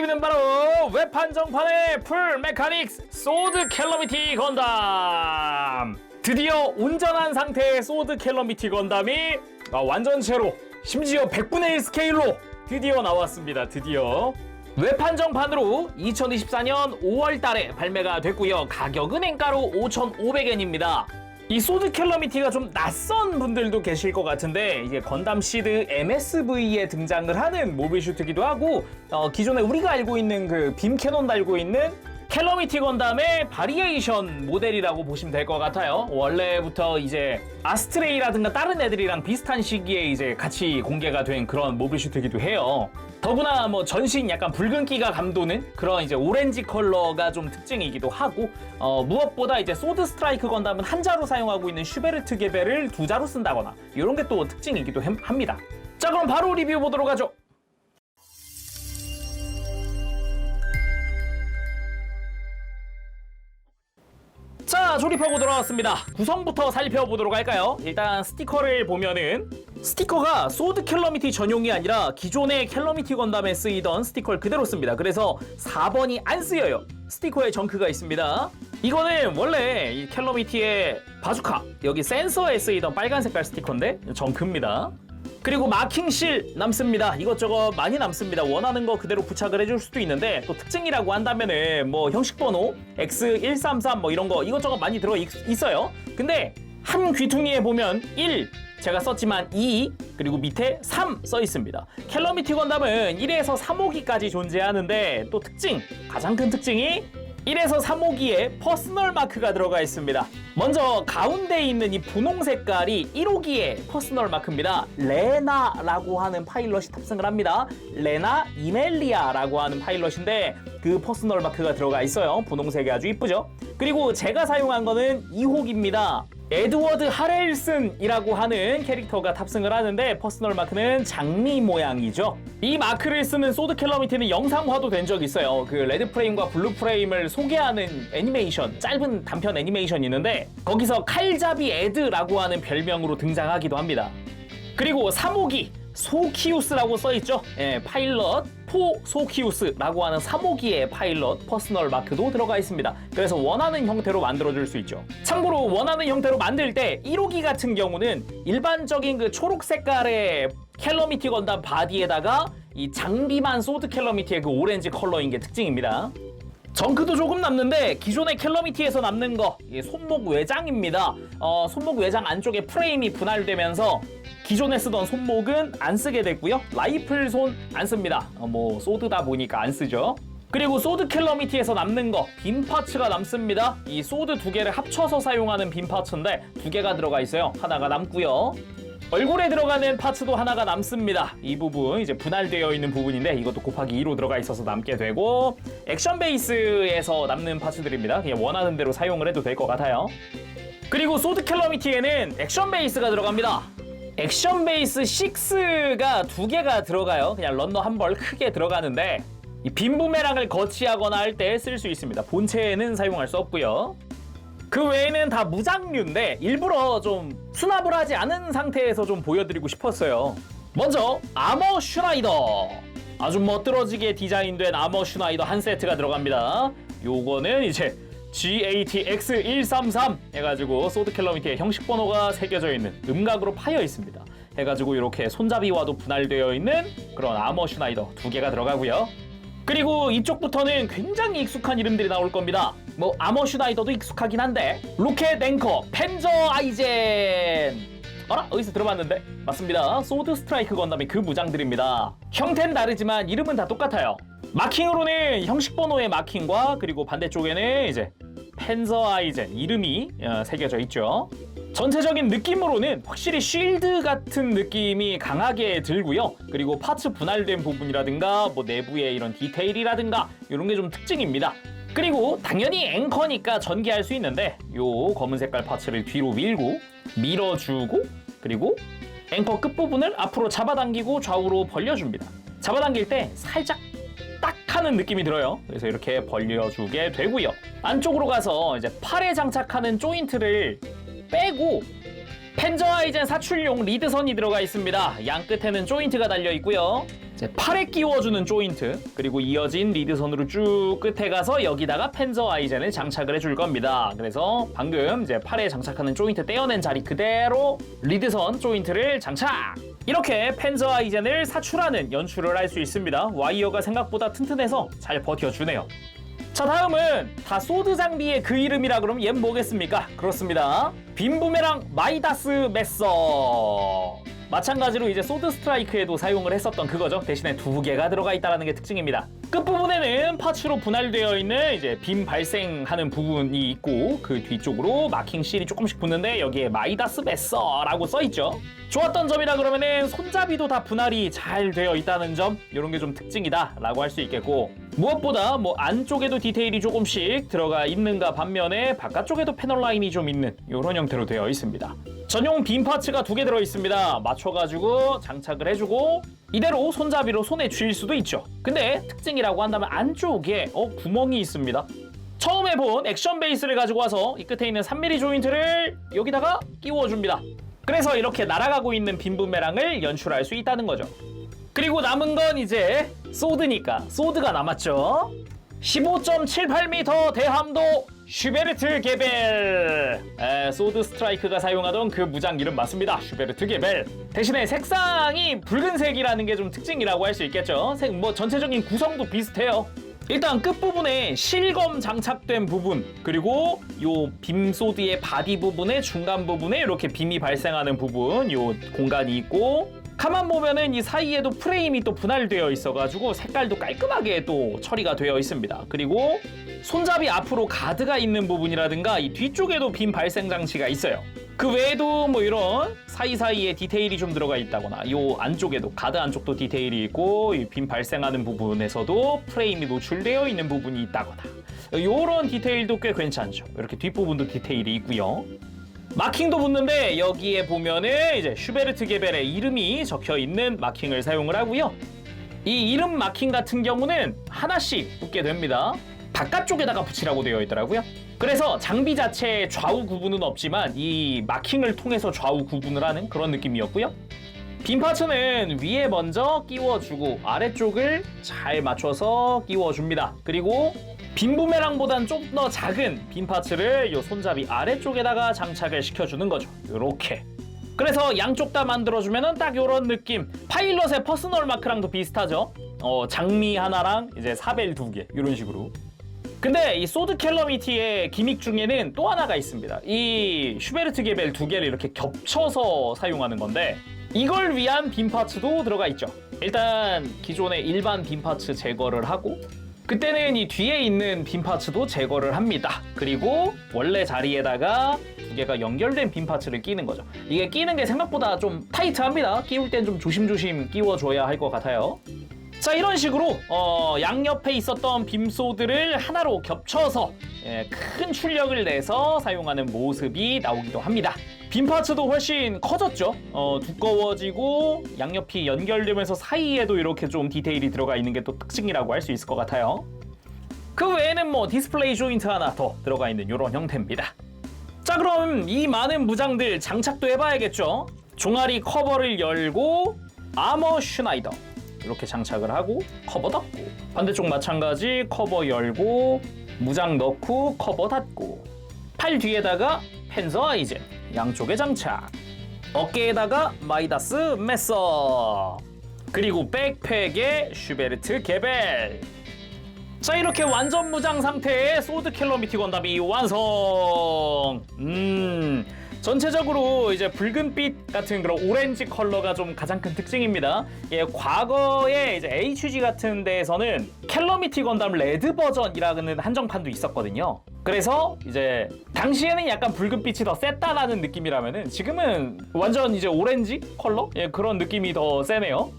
우리는 바로 웹한정판의 풀 메카닉스 소드 캘러미티 건담. 드디어 온전한 상태의 소드 캘러미티 건담이 완전체로, 심지어 100분의 1 스케일로 드디어 나왔습니다. 드디어 웹한정판으로 2024년 5월 달에 발매가 됐고요. 가격은 엔가로 5,500엔입니다. 이 소드 캘러미티가 좀 낯선 분들도 계실 것 같은데, 이게 건담 시드 MSV에 등장을 하는 모빌 슈트기도 하고, 기존에 우리가 알고 있는 그 빔 캐논 달고 있는 캘러미티 건담의 바리에이션 모델이라고 보시면 될 것 같아요. 원래부터 이제 아스트레이라든가 다른 애들이랑 비슷한 시기에 이제 같이 공개가 된 그런 모빌 슈트기도 해요. 더구나 뭐 전신 약간 붉은기가 감도는 그런 이제 오렌지 컬러가 좀 특징이기도 하고, 무엇보다 이제 소드 스트라이크 건담은 한자로 사용하고 있는 슈베르트 게벨을 두자로 쓴다거나 이런 게 또 특징이기도 합니다. 자, 그럼 바로 리뷰 보도록 하죠. 자, 조립하고 돌아왔습니다. 구성부터 살펴보도록 할까요? 일단 스티커를 보면은, 스티커가 소드 캘러미티 전용이 아니라 기존의 캘러미티 건담에 쓰이던 스티커를 그대로 씁니다. 그래서 4번이 안 쓰여요. 스티커에 정크가 있습니다. 이거는 원래 이 캘러미티의 바주카, 여기 센서에 쓰이던 빨간 색깔 스티커인데 정크입니다. 그리고 마킹실 남습니다. 이것저것 많이 남습니다. 원하는 거 그대로 부착을 해줄 수도 있는데, 또 특징이라고 한다면은 뭐 형식번호 X133 뭐 이런 거 이것저것 많이 들어 있어요. 근데 한 귀퉁이에 보면 1 제가 썼지만 2 그리고 밑에 3 써 있습니다. 캘러미티 건담은 1에서 3호기까지 존재하는데, 또 가장 큰 특징이 1에서 3호기에 퍼스널 마크가 들어가 있습니다. 먼저 가운데 있는 이 분홍 색깔이 1호기의 퍼스널 마크입니다. 레나라고 하는 파일럿이 탑승을 합니다. 레나 이멜리아라고 하는 파일럿인데 그 퍼스널 마크가 들어가 있어요. 분홍색이 아주 이쁘죠? 그리고 제가 사용한 거는 2호기입니다. 에드워드 하렐슨이라고 하는 캐릭터가 탑승을 하는데 퍼스널 마크는 장미 모양이죠. 이 마크를 쓰는 소드 캘러미티는 영상화도 된 적이 있어요. 그 레드 프레임과 블루 프레임을 소개하는 애니메이션, 짧은 단편 애니메이션이 있는데 거기서 칼잡이 에드라고 하는 별명으로 등장하기도 합니다. 그리고 3호기 소키우스라고 써있죠. 파일럿 포 소키우스라고 하는 3호기의 파일럿 퍼스널 마크도 들어가 있습니다. 그래서 원하는 형태로 만들어줄 수 있죠. 참고로 원하는 형태로 만들 때 1호기 같은 경우는 일반적인 그 초록 색깔의 캘러미티 건담 바디에다가 이 장비만 소드 캘러미티의 그 오렌지 컬러인 게 특징입니다. 정크도 조금 남는데 기존의 캘러미티에서 남는 거 손목 외장입니다. 손목 외장 안쪽에 프레임이 분할되면서 기존에 쓰던 손목은 안 쓰게 됐고요. 라이플 손 안 씁니다. 뭐 소드다 보니까 안 쓰죠. 그리고 소드 캘러미티에서 남는 거 빔 파츠가 남습니다. 이 소드 두 개를 합쳐서 사용하는 빔 파츠인데 두 개가 들어가 있어요. 하나가 남고요. 얼굴에 들어가는 파츠도 하나가 남습니다. 이 부분 이제 분할되어 있는 부분인데 이것도 곱하기 2로 들어가 있어서 남게 되고, 액션 베이스에서 남는 파츠들입니다. 그냥 원하는 대로 사용을 해도 될 것 같아요. 그리고 소드 캘러미티에는 액션 베이스가 들어갑니다. 액션 베이스 6가 두 개가 들어가요. 그냥 런너 한 벌 크게 들어가는데 이 빔 부메랑을 거치하거나 할 때 쓸 수 있습니다. 본체에는 사용할 수 없고요. 그 외에는 다 무장류인데 일부러 좀 수납을 하지 않은 상태에서 좀 보여드리고 싶었어요. 먼저 아머 슈나이더, 아주 멋들어지게 디자인된 아머 슈나이더 한 세트가 들어갑니다. 요거는 이제 GATX133 해가지고 소드 캘러미티의 형식 번호가 새겨져 있는 음각으로 파여 있습니다. 해가지고 이렇게 손잡이와도 분할되어 있는 그런 아머 슈나이더 두 개가 들어가고요. 그리고 이쪽부터는 굉장히 익숙한 이름들이 나올 겁니다. 뭐 아머 슈나이더도 익숙하긴 한데, 로켓 앵커 펜저 아이젠, 어디서 들어봤는데? 맞습니다. 소드 스트라이크 건담의 그 무장들입니다. 형태는 다르지만 이름은 다 똑같아요. 마킹으로는 형식 번호의 마킹과 그리고 반대쪽에는 이제 펜저 아이젠 이름이 새겨져 있죠. 전체적인 느낌으로는 확실히 쉴드 같은 느낌이 강하게 들고요. 그리고 파츠 분할된 부분이라든가 뭐 내부의 이런 디테일이라든가 이런 게 좀 특징입니다. 그리고 당연히 앵커니까 전개할 수 있는데 요 검은 색깔 파츠를 뒤로 밀고 밀어주고, 그리고 앵커 끝부분을 앞으로 잡아당기고 좌우로 벌려줍니다. 잡아당길 때 살짝 딱 하는 느낌이 들어요. 그래서 이렇게 벌려주게 되고요. 안쪽으로 가서 이제 팔에 장착하는 조인트를 빼고 펜저 아이젠 사출용 리드선이 들어가 있습니다. 양 끝에는 조인트가 달려 있고요. 이제 팔에 끼워주는 조인트, 그리고 이어진 리드선으로 쭉 끝에 가서 여기다가 펜저 아이젠을 장착을 해줄 겁니다. 그래서 방금 이제 팔에 장착하는 조인트 떼어낸 자리 그대로 리드선 조인트를 장착! 이렇게 펜저 아이젠을 사출하는 연출을 할 수 있습니다. 와이어가 생각보다 튼튼해서 잘 버텨주네요. 자, 다음은 다 소드 장비의 그 이름이라 그러면 얘는 뭐겠습니까? 그렇습니다. 빔부메랑 마이다스 메서. 마찬가지로 이제 소드 스트라이크에도 사용을 했었던 그거죠. 대신에 두 개가 들어가 있다는 게 특징입니다. 끝부분에는 파츠로 분할되어 있는 이제 빔 발생하는 부분이 있고 그 뒤쪽으로 마킹 실이 조금씩 붙는데 여기에 마이다스 메서라고 써있죠. 좋았던 점이라 그러면은 손잡이도 다 분할이 잘 되어 있다는 점, 이런 게 좀 특징이다 라고 할 수 있겠고, 무엇보다 뭐 안쪽에도 디테일이 조금씩 들어가 있는가 반면에 바깥쪽에도 패널 라인이 좀 있는 이런 형태로 되어 있습니다. 전용 빔 파츠가 2개 들어 있습니다. 맞춰가지고 장착을 해주고 이대로 손잡이로 손에 쥘 수도 있죠. 근데 특징이라고 한다면 안쪽에 구멍이 있습니다. 처음 해본 액션 베이스를 가지고 와서 이 끝에 있는 3mm 조인트를 여기다가 끼워줍니다. 그래서 이렇게 날아가고 있는 빔부메랑을 연출할 수 있다는 거죠. 그리고 남은 건 이제 소드니까 소드가 남았죠. 15.78m 대함도 슈베르트 게벨. 소드 스트라이크가 사용하던 그 무장 이름 맞습니다. 슈베르트 게벨. 대신에 색상이 붉은색이라는 게 좀 특징이라고 할 수 있겠죠. 뭐 전체적인 구성도 비슷해요. 일단 끝부분에 실검 장착된 부분, 그리고 요 빔 소드의 바디 부분의 중간 부분에 이렇게 빔이 발생하는 부분, 요 공간이 있고, 가만 보면은 이 사이에도 프레임이 또 분할되어 있어가지고 색깔도 깔끔하게 또 처리가 되어 있습니다. 그리고 손잡이 앞으로 가드가 있는 부분이라든가 이 뒤쪽에도 빔 발생 장치가 있어요. 그 외에도 뭐 이런 사이사이에 디테일이 좀 들어가 있다거나, 요 안쪽에도 가드 안쪽도 디테일이 있고, 이 빔 발생하는 부분에서도 프레임이 노출되어 있는 부분이 있다거나, 요런 디테일도 꽤 괜찮죠. 이렇게 뒷부분도 디테일이 있고요. 마킹도 붙는데 여기에 보면은 이제 슈베르트 게벨의 이름이 적혀 있는 마킹을 사용을 하고요. 이 이름 마킹 같은 경우는 하나씩 붙게 됩니다. 바깥쪽에다가 붙이라고 되어 있더라고요. 그래서 장비 자체의 좌우 구분은 없지만 이 마킹을 통해서 좌우 구분을 하는 그런 느낌이었고요. 빔 파츠는 위에 먼저 끼워주고 아래쪽을 잘 맞춰서 끼워줍니다. 그리고 빔부메랑보단 좀 더 작은 빔 파츠를 이 손잡이 아래쪽에다가 장착을 시켜주는 거죠. 이렇게. 그래서 양쪽 다 만들어주면은 딱 이런 느낌. 파일럿의 퍼스널 마크랑도 비슷하죠. 장미 하나랑 이제 사벨 2개 이런 식으로. 근데 이 소드 캘러미티의 기믹 중에는 또 하나가 있습니다. 이 슈베르트 게벨 2개를 이렇게 겹쳐서 사용하는 건데, 이걸 위한 빔 파츠도 들어가 있죠. 일단 기존의 일반 빔 파츠 제거를 하고, 그때는 이 뒤에 있는 빔 파츠도 제거를 합니다. 그리고 원래 자리에다가 2개가 연결된 빔 파츠를 끼는 거죠. 이게 끼는 게 생각보다 좀 타이트합니다. 끼울 땐 좀 조심조심 끼워줘야 할 것 같아요. 자, 이런 식으로 양옆에 있었던 빔소드를 하나로 겹쳐서 큰 출력을 내서 사용하는 모습이 나오기도 합니다. 빔 파츠도 훨씬 커졌죠. 두꺼워지고 양옆이 연결되면서 사이에도 이렇게 좀 디테일이 들어가 있는 게 또 특징이라고 할 수 있을 것 같아요. 그 외에는 뭐 디스플레이 조인트 하나 더 들어가 있는 이런 형태입니다. 자, 그럼 이 많은 무장들 장착도 해봐야겠죠. 종아리 커버를 열고 아머 슈나이더 이렇게 장착을 하고 커버 닫고, 반대쪽 마찬가지 커버 열고 무장 넣고 커버 닫고, 팔 뒤에다가 펜서 아이젠 양쪽에 장착, 어깨에다가 마이다스 메서, 그리고 백팩에 슈베르트 게벨. 자, 이렇게 완전 무장 상태의 소드 캘러미티 건담이 완성! 전체적으로 이제 붉은빛 같은 그런 오렌지 컬러가 좀 가장 큰 특징입니다. 예, 과거에 이제 HG 같은 데에서는 캘러미티 건담 레드 버전이라는 한정판도 있었거든요. 그래서 이제 당시에는 약간 붉은빛이 더 셌다라는 느낌이라면은 지금은 완전 이제 오렌지 컬러? 예, 그런 느낌이 더 세네요.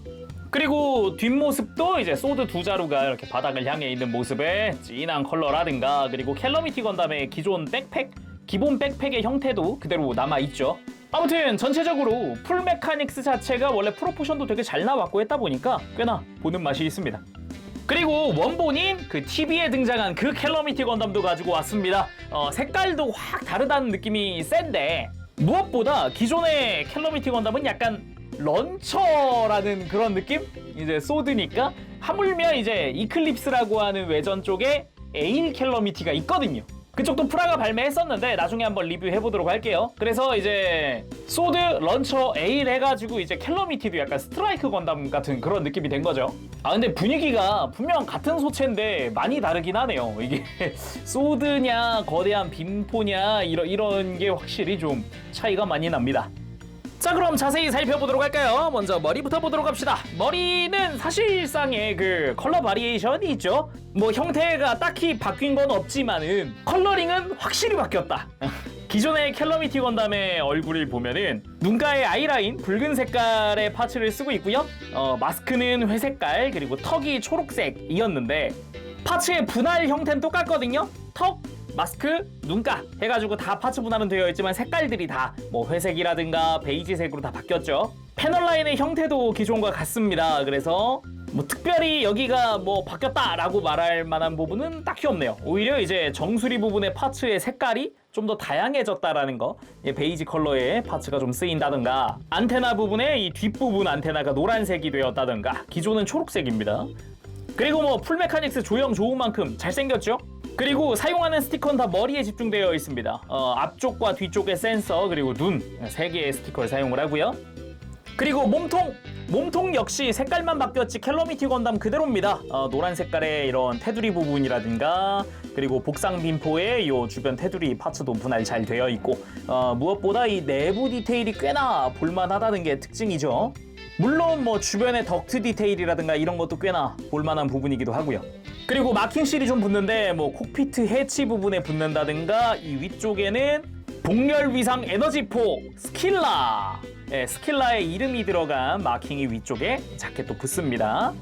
그리고 뒷모습도 이제 소드 2자루가 이렇게 바닥을 향해 있는 모습의 진한 컬러라든가, 그리고 캘러미티 건담의 기존 백팩, 기본 백팩의 형태도 그대로 남아있죠. 아무튼 전체적으로 풀 메카닉스 자체가 원래 프로포션도 되게 잘 나왔고 했다 보니까 꽤나 보는 맛이 있습니다. 그리고 원본인 그 TV에 등장한 그 캘러미티 건담도 가지고 왔습니다. 색깔도 확 다르다는 느낌이 센데, 무엇보다 기존의 캘러미티 건담은 약간 런처라는 그런 느낌? 이제 소드니까 하물며 이제 이클립스라고 하는 외전 쪽에 에일 캘러미티가 있거든요. 그쪽도 프라가 발매했었는데 나중에 한번 리뷰해보도록 할게요. 그래서 이제 소드, 런처, 에일 해가지고 이제 캘러미티도 약간 스트라이크 건담 같은 그런 느낌이 된 거죠. 아 근데 분위기가 분명 같은 소체인데 많이 다르긴 하네요. 이게 소드냐 거대한 빔포냐 이런 게 확실히 좀 차이가 많이 납니다. 자 그럼 자세히 살펴보도록 할까요? 먼저 머리부터 보도록 합시다. 머리는 사실상의 그 컬러 바리에이션이 있죠. 뭐 형태가 딱히 바뀐 건 없지만은 컬러링은 확실히 바뀌었다. 기존의 캘러미티 건담의 얼굴을 보면은 눈가의 아이라인 붉은 색깔의 파츠를 쓰고 있고요. 마스크는 회색깔 그리고 턱이 초록색이었는데 파츠의 분할 형태는 똑같거든요. 턱, 마스크, 눈가 해가지고 다 파츠 분할은 되어 있지만 색깔들이 다 뭐 회색이라든가 베이지색으로 다 바뀌었죠. 패널 라인의 형태도 기존과 같습니다. 그래서 뭐 특별히 여기가 뭐 바뀌었다라고 말할 만한 부분은 딱히 없네요. 오히려 이제 정수리 부분의 파츠의 색깔이 좀 더 다양해졌다라는 거. 베이지 컬러의 파츠가 좀 쓰인다든가 안테나 부분의 이 뒷부분 안테나가 노란색이 되었다든가 기존은 초록색입니다. 그리고 뭐 풀메카닉스 조형 좋은 만큼 잘생겼죠? 그리고 사용하는 스티커는 다 머리에 집중되어 있습니다. 앞쪽과 뒤쪽의 센서 그리고 눈 3개의 스티커를 사용을 하고요. 그리고 몸통 역시 색깔만 바뀌었지 캘러미티 건담 그대로입니다. 노란 색깔의 이런 테두리 부분이라든가 그리고 복상 빔포의 이 주변 테두리 파츠도 분할 잘 되어 있고 무엇보다 이 내부 디테일이 꽤나 볼만하다는 게 특징이죠. 물론 뭐 주변의 덕트 디테일이라든가 이런 것도 꽤나 볼만한 부분이기도 하고요. 그리고 마킹 실이 좀 붙는데 뭐 콕피트 해치 부분에 붙는다든가 이 위쪽에는 복렬 위상 에너지포 스킬라 스킬라의 이름이 들어간 마킹이 위쪽에 자켓도 붙습니다.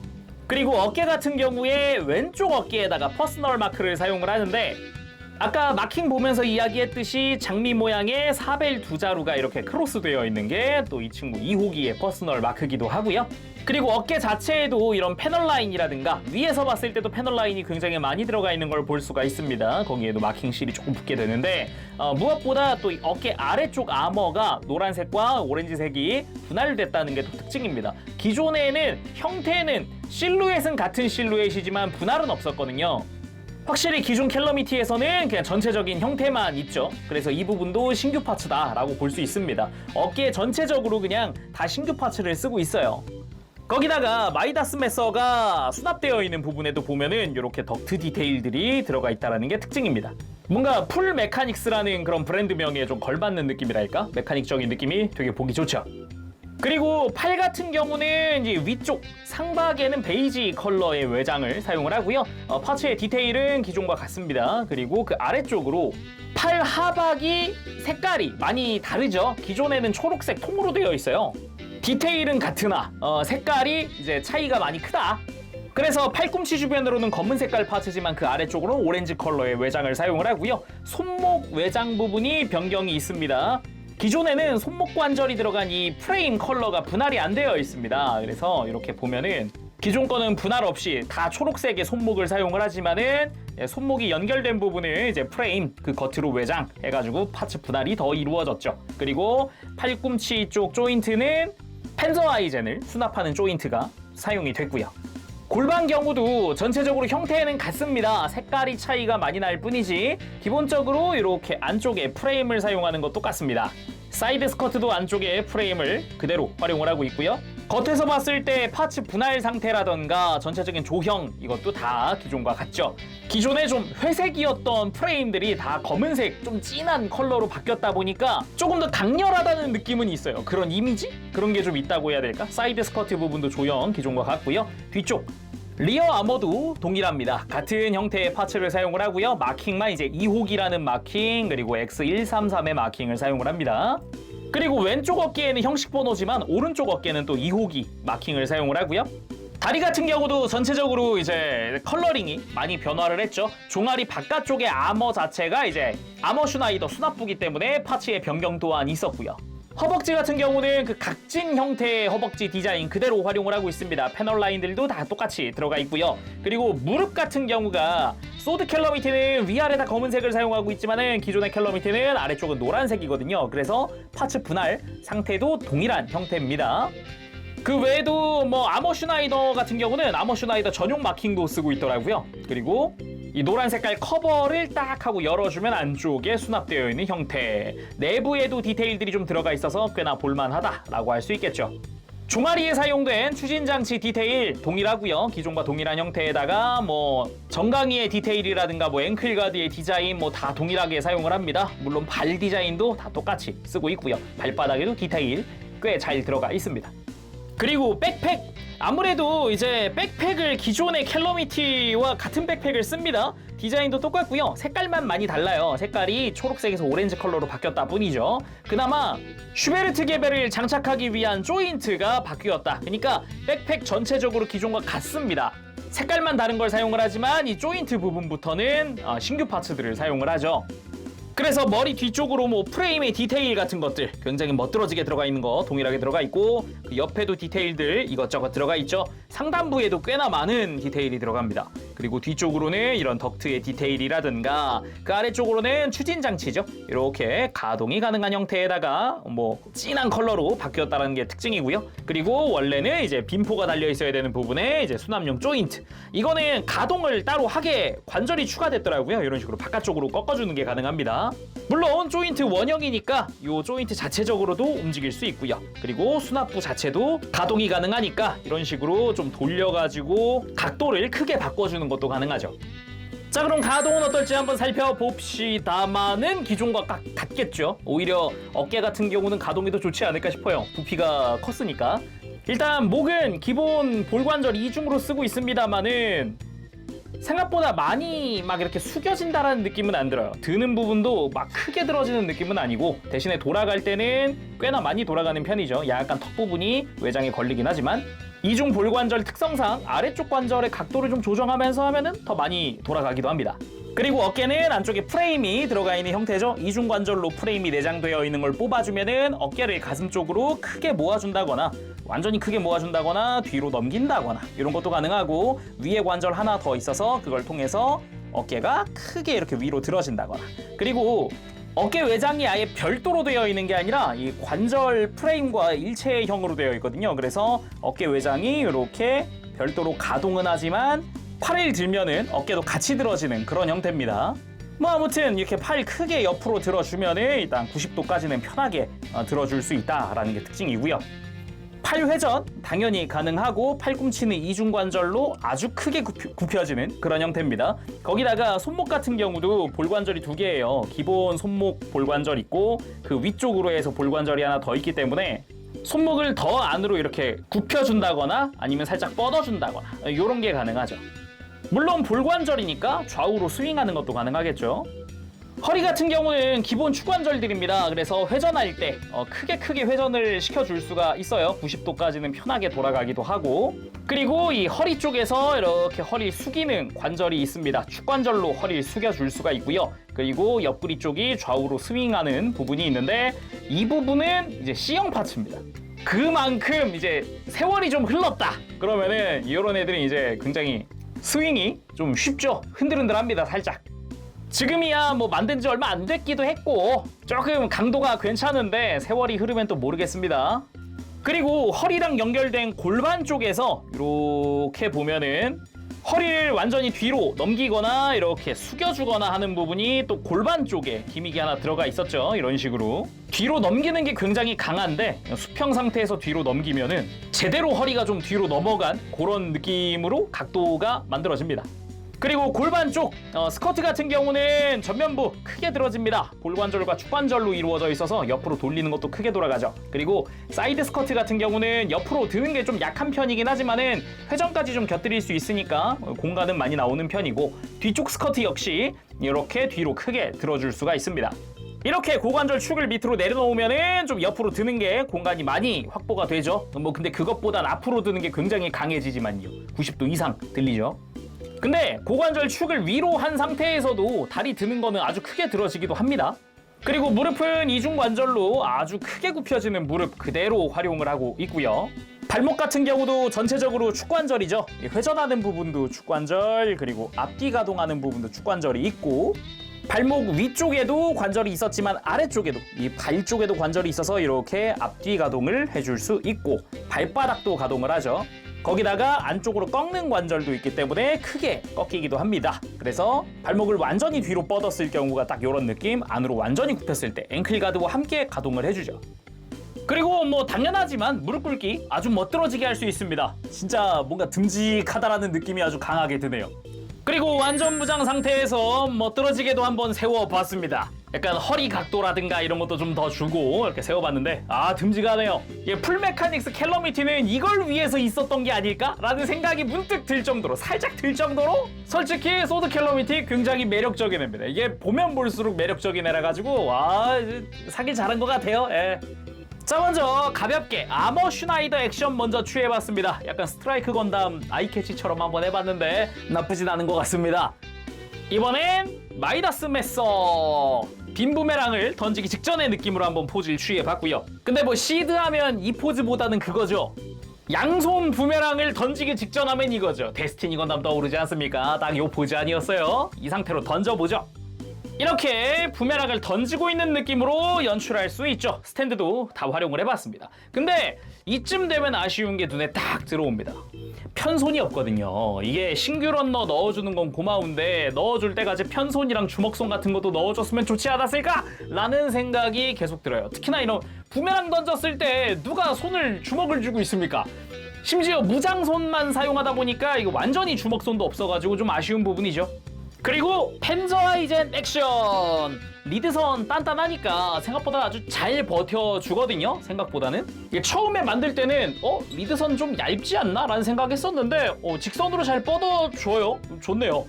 그리고 어깨 같은 경우에 왼쪽 어깨에다가 퍼스널 마크를 사용을 하는데 아까 마킹 보면서 이야기했듯이 장미 모양의 사벨 두 자루가 이렇게 크로스 되어 있는 게 또 이 친구 2호기의 퍼스널 마크기도 하고요. 그리고 어깨 자체에도 이런 패널 라인이라든가 위에서 봤을 때도 패널 라인이 굉장히 많이 들어가 있는 걸 볼 수가 있습니다. 거기에도 마킹 실이 조금 붙게 되는데 무엇보다 또 이 어깨 아래쪽 아머가 노란색과 오렌지색이 분할됐다는 게 또 특징입니다. 기존에는 형태는 실루엣은 같은 실루엣이지만 분할은 없었거든요. 확실히 기존 캘러미티에서는 그냥 전체적인 형태만 있죠. 그래서 이 부분도 신규 파츠다라고 볼 수 있습니다. 어깨 전체적으로 그냥 다 신규 파츠를 쓰고 있어요. 거기다가 마이다스 메서가 수납되어 있는 부분에도 보면은 이렇게 덕트 디테일들이 들어가 있다는 게 특징입니다. 뭔가 풀 메카닉스라는 그런 브랜드명에 좀 걸맞는 느낌이랄까? 메카닉적인 느낌이 되게 보기 좋죠. 그리고 팔 같은 경우는 이제 위쪽 상박에는 베이지 컬러의 외장을 사용을 하고요. 파츠의 디테일은 기존과 같습니다. 그리고 그 아래쪽으로 팔 하박이 색깔이 많이 다르죠. 기존에는 초록색 통으로 되어 있어요. 디테일은 같으나 색깔이 이제 차이가 많이 크다. 그래서 팔꿈치 주변으로는 검은 색깔 파츠지만 그 아래쪽으로는 오렌지 컬러의 외장을 사용을 하고요. 손목 외장 부분이 변경이 있습니다. 기존에는 손목 관절이 들어간 이 프레임 컬러가 분할이 안 되어 있습니다. 그래서 이렇게 보면은 기존 거는 분할 없이 다 초록색의 손목을 사용을 하지만은 손목이 연결된 부분을 이제 프레임 그 겉으로 외장 해가지고 파츠 분할이 더 이루어졌죠. 그리고 팔꿈치 쪽 조인트는 펜저 아이젠을 수납하는 조인트가 사용이 됐고요. 골반 경우도 전체적으로 형태는 같습니다. 색깔이 차이가 많이 날 뿐이지 기본적으로 이렇게 안쪽에 프레임을 사용하는 것 똑같습니다. 사이드 스커트도 안쪽에 프레임을 그대로 활용을 하고 있고요. 겉에서 봤을 때 파츠 분할 상태라던가 전체적인 조형 이것도 다 기존과 같죠. 기존에 좀 회색이었던 프레임들이 다 검은색 좀 진한 컬러로 바뀌었다 보니까 조금 더 강렬하다는 느낌은 있어요. 그런 이미지? 그런 게 좀 있다고 해야 될까? 사이드 스커트 부분도 조형 기존과 같고요. 뒤쪽 리어 아머도 동일합니다. 같은 형태의 파츠를 사용을 하고요. 마킹만 이제 2호기라는 마킹 그리고 X133의 마킹을 사용을 합니다. 그리고 왼쪽 어깨에는 형식 번호지만 오른쪽 어깨는 또 2호기 마킹을 사용을 하고요. 다리 같은 경우도 전체적으로 이제 컬러링이 많이 변화를 했죠. 종아리 바깥쪽의 아머 자체가 이제 아머 슈나이더 수납부기 때문에 파츠의 변경 또한 있었고요. 허벅지 같은 경우는 그 각진 형태의 허벅지 디자인 그대로 활용을 하고 있습니다. 패널 라인들도 다 똑같이 들어가 있고요. 그리고 무릎 같은 경우가 소드 캘러미티는 위아래 다 검은색을 사용하고 있지만은 기존의 캘러미티는 아래쪽은 노란색이거든요. 그래서 파츠 분할 상태도 동일한 형태입니다. 그 외에도 뭐 아머 슈나이더 같은 경우는 아머 슈나이더 전용 마킹도 쓰고 있더라고요. 그리고 이 노란 색깔 커버를 딱 하고 열어주면 안쪽에 수납되어 있는 형태. 내부에도 디테일들이 좀 들어가 있어서 꽤나 볼만하다라고 할 수 있겠죠. 종아리에 사용된 추진장치 디테일 동일하고요. 기존과 동일한 형태에다가 뭐 정강이의 디테일이라든가 뭐 앵클가드의 디자인 뭐 다 동일하게 사용을 합니다. 물론 발 디자인도 다 똑같이 쓰고 있고요. 발바닥에도 디테일 꽤 잘 들어가 있습니다. 그리고 백팩! 아무래도 이제 백팩을 기존의 캘러미티와 같은 백팩을 씁니다. 디자인도 똑같고요. 색깔만 많이 달라요. 색깔이 초록색에서 오렌지 컬러로 바뀌었다 뿐이죠. 그나마 슈베르트 개벨을 장착하기 위한 조인트가 바뀌었다. 그러니까 백팩 전체적으로 기존과 같습니다. 색깔만 다른 걸 사용을 하지만 이 조인트 부분부터는 신규 파츠들을 사용을 하죠. 그래서 머리 뒤쪽으로 뭐 프레임의 디테일 같은 것들 굉장히 멋들어지게 들어가 있는 거 동일하게 들어가 있고 그 옆에도 디테일들 이것저것 들어가 있죠. 상단부에도 꽤나 많은 디테일이 들어갑니다. 그리고 뒤쪽으로는 이런 덕트의 디테일이라든가 그 아래쪽으로는 추진 장치죠. 이렇게 가동이 가능한 형태에다가 뭐 진한 컬러로 바뀌었다는 게 특징이고요. 그리고 원래는 이제 빈포가 달려 있어야 되는 부분에 이제 수납용 조인트. 이거는 가동을 따로 하게 관절이 추가됐더라고요. 이런 식으로 바깥쪽으로 꺾어주는 게 가능합니다. 물론 조인트 원형이니까 이 조인트 자체적으로도 움직일 수 있고요. 그리고 수납부 자체도 가동이 가능하니까 이런 식으로 좀 돌려가지고 각도를 크게 바꿔주는 것도 가능하죠. 자, 그럼 가동은 어떨지 한번 살펴봅시다마는 기존과 같겠죠. 오히려 어깨 같은 경우는 가동이 더 좋지 않을까 싶어요. 부피가 컸으니까. 일단 목은 기본 볼관절 이중으로 쓰고 있습니다마는 생각보다 많이 막 이렇게 숙여진다라는 느낌은 안 들어요. 드는 부분도 막 크게 들어지는 느낌은 아니고 대신에 돌아갈 때는 꽤나 많이 돌아가는 편이죠. 약간 턱 부분이 외장에 걸리긴 하지만 이중 볼관절 특성상 아래쪽 관절의 각도를 좀 조정하면서 하면은 더 많이 돌아가기도 합니다. 그리고 어깨는 안쪽에 프레임이 들어가 있는 형태죠. 이중관절로 프레임이 내장되어 있는 걸 뽑아주면은 어깨를 가슴 쪽으로 크게 모아준다거나 완전히 크게 모아준다거나 뒤로 넘긴다거나 이런 것도 가능하고 위에 관절 하나 더 있어서 그걸 통해서 어깨가 크게 이렇게 위로 들어진다거나 그리고 어깨 외장이 아예 별도로 되어 있는 게 아니라 이 관절 프레임과 일체형으로 되어 있거든요. 그래서 어깨 외장이 이렇게 별도로 가동은 하지만 팔을 들면은 어깨도 같이 들어지는 그런 형태입니다. 뭐 아무튼 이렇게 팔 크게 옆으로 들어주면은 일단 90도까지는 편하게 들어줄 수 있다라는 게 특징이고요. 팔 회전 당연히 가능하고 팔꿈치는 이중관절로 아주 크게 굽혀지는 그런 형태입니다. 거기다가 손목 같은 경우도 볼관절이 두 개예요. 기본 손목 볼관절 있고 그 위쪽으로 해서 볼관절이 하나 더 있기 때문에 손목을 더 안으로 이렇게 굽혀준다거나 아니면 살짝 뻗어준다거나 이런 게 가능하죠. 물론 볼관절이니까 좌우로 스윙하는 것도 가능하겠죠. 허리 같은 경우는 기본 축관절들입니다. 그래서 회전할 때 크게 회전을 시켜줄 수가 있어요. 90도까지는 편하게 돌아가기도 하고 그리고 이 허리 쪽에서 이렇게 허리 숙이는 관절이 있습니다. 축관절로 허리를 숙여줄 수가 있고요. 그리고 옆구리 쪽이 좌우로 스윙하는 부분이 있는데 이 부분은 이제 C형 파츠입니다. 그만큼 이제 세월이 좀 흘렀다 그러면은 이런 애들은 이제 굉장히 스윙이 좀 쉽죠. 흔들흔들합니다. 살짝. 지금이야 뭐 만든 지 얼마 안 됐기도 했고 조금 강도가 괜찮은데 세월이 흐르면 또 모르겠습니다. 그리고 허리랑 연결된 골반 쪽에서 이렇게 보면은 허리를 완전히 뒤로 넘기거나 이렇게 숙여주거나 하는 부분이 또 골반 쪽에 기믹이 하나 들어가 있었죠. 이런 식으로 뒤로 넘기는 게 굉장히 강한데 수평 상태에서 뒤로 넘기면은 제대로 허리가 좀 뒤로 넘어간 그런 느낌으로 각도가 만들어집니다. 그리고 골반 쪽 스커트 같은 경우는 전면부 크게 들어집니다. 볼관절과 축관절로 이루어져 있어서 옆으로 돌리는 것도 크게 돌아가죠. 그리고 사이드 스커트 같은 경우는 옆으로 드는 게 좀 약한 편이긴 하지만은 회전까지 좀 곁들일 수 있으니까 공간은 많이 나오는 편이고 뒤쪽 스커트 역시 이렇게 뒤로 크게 들어줄 수가 있습니다. 이렇게 고관절 축을 밑으로 내려놓으면은 좀 옆으로 드는 게 공간이 많이 확보가 되죠. 뭐 근데 그것보단 앞으로 드는 게 굉장히 강해지지만요. 90도 이상 들리죠. 근데 고관절 축을 위로 한 상태에서도 다리 드는 거는 아주 크게 들어지기도 합니다. 그리고 무릎은 이중 관절로 아주 크게 굽혀지는 무릎 그대로 활용을 하고 있고요. 발목 같은 경우도 전체적으로 축관절이죠. 회전하는 부분도 축관절, 그리고 앞뒤 가동하는 부분도 축관절이 있고, 발목 위쪽에도 관절이 있었지만 아래쪽에도, 이 발 쪽에도 관절이 있어서 이렇게 앞뒤 가동을 해줄 수 있고, 발바닥도 가동을 하죠. 거기다가 안쪽으로 꺾는 관절도 있기 때문에 크게 꺾이기도 합니다. 그래서 발목을 완전히 뒤로 뻗었을 경우가 딱 이런 느낌, 안으로 완전히 굽혔을 때 앵클 가드와 함께 가동을 해주죠. 그리고 뭐 당연하지만 무릎 꿇기 아주 멋들어지게 할 수 있습니다. 진짜 뭔가 듬직하다라는 느낌이 아주 강하게 드네요. 그리고 완전 무장 상태에서 멋들어지게도 한번 세워봤습니다. 약간 허리 각도라든가 이런 것도 좀 더 주고 이렇게 세워봤는데 듬직하네요. 풀메카닉스 캘러미티는 이걸 위해서 있었던 게 아닐까라는 생각이 문득 들 정도로, 살짝 들 정도로 솔직히 소드 캘러미티 굉장히 매력적인 애입니다. 이게 보면 볼수록 매력적인 애라 가지고 사길 잘한 것 같아요. 예. 자, 먼저 가볍게 아머 슈나이더 액션 먼저 취해봤습니다. 약간 스트라이크 건담 아이캐치처럼 한번 해봤는데 나쁘진 않은 것 같습니다. 이번엔 마이다스 메서 빈 부메랑을 던지기 직전의 느낌으로 한번 포즈를 취해봤고요. 근데 뭐 시드 하면 이 포즈보다는 그거죠. 양손 부메랑을 던지기 직전 하면 이거죠. 데스티니 건담 떠오르지 않습니까? 딱 요 포즈 아니었어요? 이 상태로 던져보죠. 이렇게 부메랑을 던지고 있는 느낌으로 연출할 수 있죠. 스탠드도 다 활용을 해봤습니다. 근데 이쯤 되면 아쉬운 게 눈에 딱 들어옵니다. 편손이 없거든요. 이게 신규 런너 넣어주는 건 고마운데 넣어줄 때가 이제 편손이랑 주먹손 같은 것도 넣어줬으면 좋지 않았을까? 라는 생각이 계속 들어요. 특히나 이런 부메랑 던졌을 때 누가 손을 주먹을 쥐고 있습니까? 심지어 무장손만 사용하다 보니까 이거 완전히 주먹손도 없어가지고 좀 아쉬운 부분이죠. 그리고 펜저하이젠 액션! 리드선 단단하니까 생각보다 아주 잘 버텨주거든요. 생각보다는 이게 처음에 만들 때는 리드선 좀 얇지 않나? 라는 생각했었는데 직선으로 잘 뻗어줘요. 좋네요.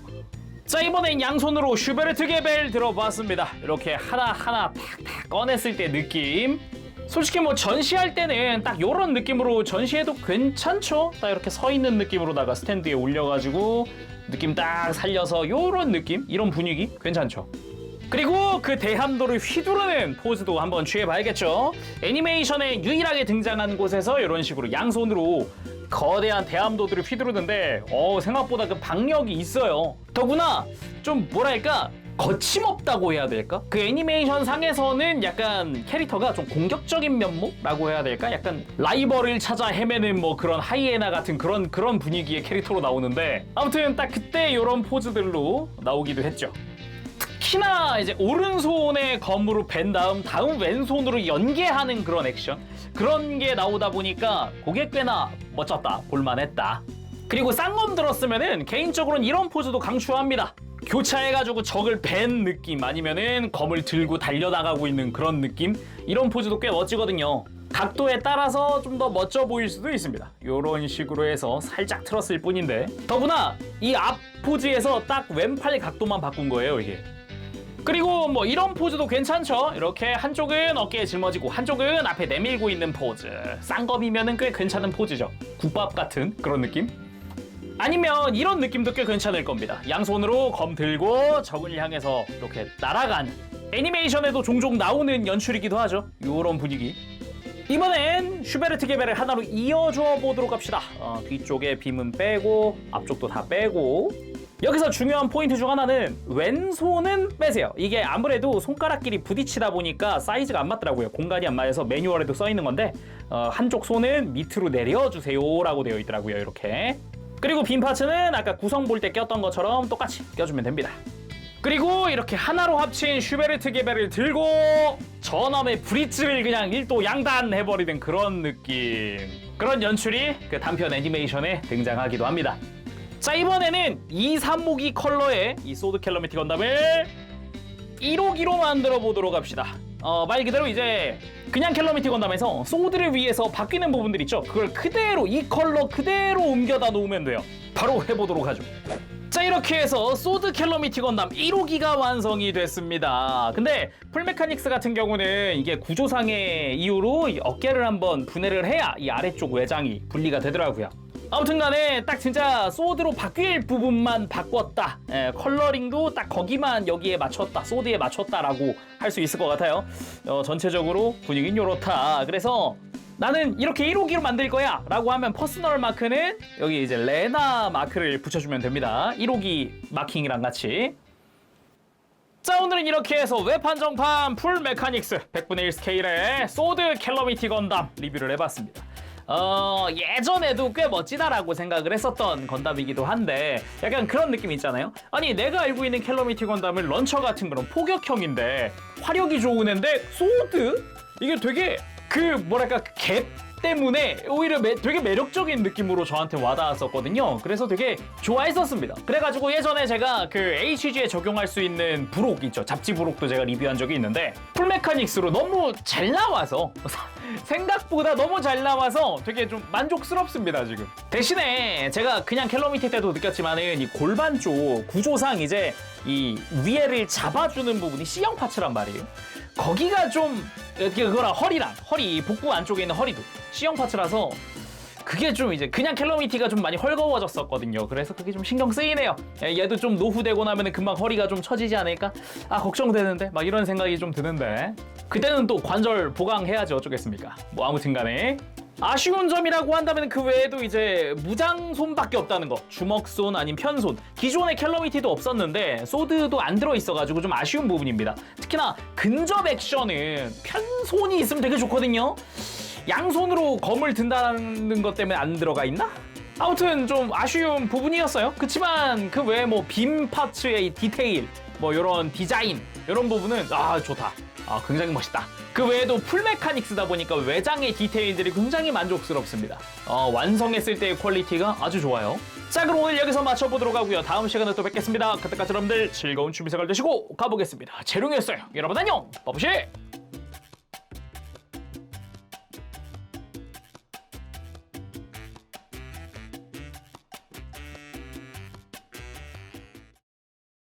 자, 이번엔 양손으로 슈베르트 게벨 들어봤습니다. 이렇게 하나하나 탁탁 꺼냈을 때 느낌, 솔직히 뭐 전시할 때는 딱 요런 느낌으로 전시해도 괜찮죠? 딱 이렇게 서 있는 느낌으로다가 스탠드에 올려가지고 느낌 딱 살려서 요런 느낌? 이런 분위기? 괜찮죠? 그리고 그 대함도를 휘두르는 포즈도 한번 취해봐야겠죠? 애니메이션에 유일하게 등장한 곳에서 이런 식으로 양손으로 거대한 대함도들을 휘두르는데 생각보다 그 박력이 있어요. 더구나 좀 뭐랄까 거침없다고 해야 될까? 그 애니메이션 상에서는 약간 캐릭터가 좀 공격적인 면모라고 해야 될까? 약간 라이벌을 찾아 헤매는 뭐 그런 하이에나 같은 그런 분위기의 캐릭터로 나오는데, 아무튼 딱 그때 이런 포즈들로 나오기도 했죠. 특히나 이제 오른손에 검으로 벤 다음 왼손으로 연계하는 그런 액션, 그런 게 나오다 보니까 그게 꽤나 멋졌다, 볼만했다. 그리고 쌍검 들었으면은 개인적으로는 이런 포즈도 강추합니다. 교차해가지고 적을 벤 느낌, 아니면은 검을 들고 달려나가고 있는 그런 느낌, 이런 포즈도 꽤 멋지거든요. 각도에 따라서 좀 더 멋져 보일 수도 있습니다. 이런 식으로 해서 살짝 틀었을 뿐인데, 더구나 이 앞 포즈에서 딱 왼팔 각도만 바꾼 거예요, 이게. 그리고 뭐 이런 포즈도 괜찮죠. 이렇게 한쪽은 어깨에 짊어지고 한쪽은 앞에 내밀고 있는 포즈, 쌍검이면은 꽤 괜찮은 포즈죠. 국밥 같은 그런 느낌? 아니면 이런 느낌도 꽤 괜찮을 겁니다. 양손으로 검 들고 적을 향해서 이렇게 날아가는, 애니메이션에도 종종 나오는 연출이기도 하죠. 이런 분위기. 이번엔 슈베르트 게벨을 하나로 이어줘 보도록 합시다. 뒤쪽에 빔은 빼고 앞쪽도 다 빼고, 여기서 중요한 포인트 중 하나는 왼손은 빼세요. 이게 아무래도 손가락끼리 부딪히다 보니까 사이즈가 안 맞더라고요. 공간이 안 맞아서 매뉴얼에도 써 있는 건데 한쪽 손은 밑으로 내려주세요 라고 되어 있더라고요. 이렇게. 그리고 빈 파츠는 아까 구성 볼 때 꼈던 것처럼 똑같이 껴주면 됩니다. 그리고 이렇게 하나로 합친 슈베르트 게벨을 들고 저놈의 브릿지를 그냥 일도 양단 해버리는 그런 느낌, 그런 연출이 그 단편 애니메이션에 등장하기도 합니다. 자, 이번에는 235기 컬러의 이 소드 캘러미티 건담을 1호기로 만들어 보도록 합시다. 말 그대로 이제 그냥 캘러미티 건담에서 소드를 위해서 바뀌는 부분들 있죠. 그걸 그대로 이 컬러 그대로 옮겨다 놓으면 돼요. 바로 해보도록 하죠. 자, 이렇게 해서 소드 캘러미티 건담 1호기가 완성이 됐습니다. 근데 풀메카닉스 같은 경우는 이게 구조상의 이유로 이 어깨를 한번 분해를 해야 이 아래쪽 외장이 분리가 되더라고요. 아무튼 간에 딱 진짜 소드로 바뀔 부분만 바꿨다. 컬러링도 딱 거기만 여기에 맞췄다. 소드에 맞췄다라고 할 수 있을 것 같아요. 전체적으로 분위기는 요렇다. 그래서 나는 이렇게 1호기로 만들 거야 라고 하면 퍼스널 마크는 여기 이제 레나 마크를 붙여주면 됩니다. 1호기 마킹이랑 같이. 자, 오늘은 이렇게 해서 외판정판 풀 메카닉스 100분의 1 스케일의 소드 캘러미티 건담 리뷰를 해봤습니다. 예전에도 꽤 멋지다라고 생각을 했었던 건담이기도 한데 약간 그런 느낌 있잖아요. 아니, 내가 알고 있는 캘러미티 건담은 런처 같은 그런 포격형인데 화력이 좋은 앤데 소드? 이게 되게 뭐랄까 갭 때문에 오히려 되게 매력적인 느낌으로 저한테 와닿았었거든요. 그래서 되게 좋아했었습니다. 그래가지고 예전에 제가 그 HG에 적용할 수 있는 부록 있죠. 잡지 부록도 제가 리뷰한 적이 있는데 풀메카닉스로 너무 잘 나와서 생각보다 너무 잘 나와서 되게 좀 만족스럽습니다, 지금. 대신에 제가 그냥 캘러미티 때도 느꼈지만은 이 골반 쪽 구조상 이제 이 위에를 잡아주는 부분이 C형 파츠란 말이에요. 거기가 좀 그거랑 허리 복부 안쪽에 있는 허리도 C형 파츠라서 그게 좀 이제 그냥 캘러미티가 좀 많이 헐거워졌었거든요. 그래서 그게 좀 신경 쓰이네요. 얘도 좀 노후되고 나면 금방 허리가 좀 처지지 않을까? 걱정되는데 막 이런 생각이 좀 드는데 그때는 또 관절 보강해야지 어쩌겠습니까? 뭐 아무튼 간에 아쉬운 점이라고 한다면 그 외에도 이제 무장손밖에 없다는 거. 주먹손 아니면 편손. 기존에 캘러미티도 없었는데 소드도 안 들어있어가지고 좀 아쉬운 부분입니다. 특히나 근접 액션은 편손이 있으면 되게 좋거든요. 양손으로 검을 든다는 것 때문에 안 들어가 있나? 아무튼 좀 아쉬운 부분이었어요. 그치만 그 외에 뭐 빔 파츠의 디테일, 뭐 이런 디자인, 이런 부분은 좋다. 굉장히 멋있다. 그 외에도 풀메카닉스다 보니까 외장의 디테일들이 굉장히 만족스럽습니다. 완성했을 때의 퀄리티가 아주 좋아요. 자, 그럼 오늘 여기서 마쳐보도록 하고요. 다음 시간에 또 뵙겠습니다. 그때까지 여러분들 즐거운 취미 생활 되시고 가보겠습니다. 재룡이었어요. 여러분 안녕! 버브시!